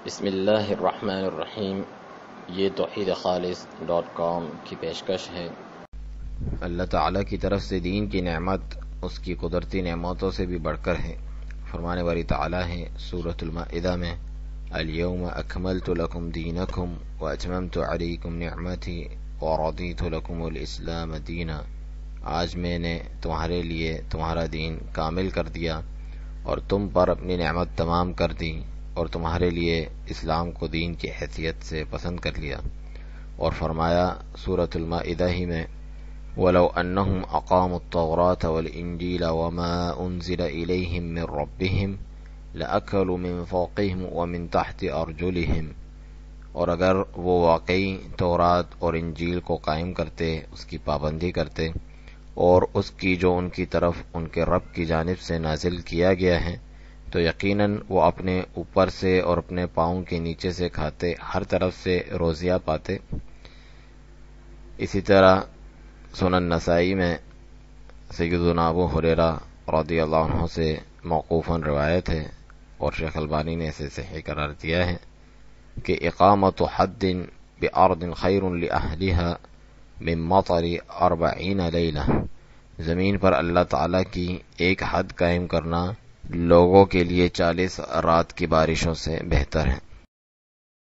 بسم اللہ الرحمن الرحیم۔ یہ توحیدخالص.com کی پیشکش ہے۔ اللہ تعالیٰ کی طرف سے دین کی نعمت اس کی قدرتی نعمتوں سے بھی بڑھ کر ہے۔ فرمانے والی تعالیٰ ہے سورۃ المائدہ میں، الیوم اکملت لکم دینکم واتممت علیکم نعمتی ورضیت لکم الاسلام دینا۔ آج میں نے تمہارے لیے تمہارا دین کامل کر دیا اور تم پر اپنی نعمت تمام کر دی اور تمہارے لیے اسلام کو دین کی حیثیت سے پسند کر لیا۔ اور فرمایا سورۃ المائدہ ہی میں، وَلَوْ أَنَّهُمْ أَقَامُوا التَّوْرَاةَ وَالْإِنْجِيلَ وَمَا أُنزِلَ إِلَيْهِمْ مِنْ رَبِّهِمْ لَأَكَلُوا مِنْ فَوْقِهِمْ وَمِنْ تَحْتِ أَرْجُلِهِمْ۔ اور اگر وہ واقعی تورات اور انجیل کو قائم کرتے، اس کی پابندی کرتے اور اس کی جو ان کی طرف ان کے رب کی جانب سے نازل کیا گیا ہے، تو یقیناً وہ اپنے اوپر سے اور اپنے پاؤں کے نیچے سے کھاتے، ہر طرف سے روزیاں پاتے۔ اسی طرح سنن نسائی میں سیدنا ابو ہریرہ رضی اللہ عنہ سے موقوفاً روایت ہے اور شیخ البانی نے اسے صحیح قرار دیا ہے کہ اقامت حد بأرض خیر لأہلها من مطر 40 لیلہ، زمین پر اللہ تعالیٰ کی ایک حد قائم کرنا لوگوں کے لیے 40 رات کی بارشوں سے بہتر ہے۔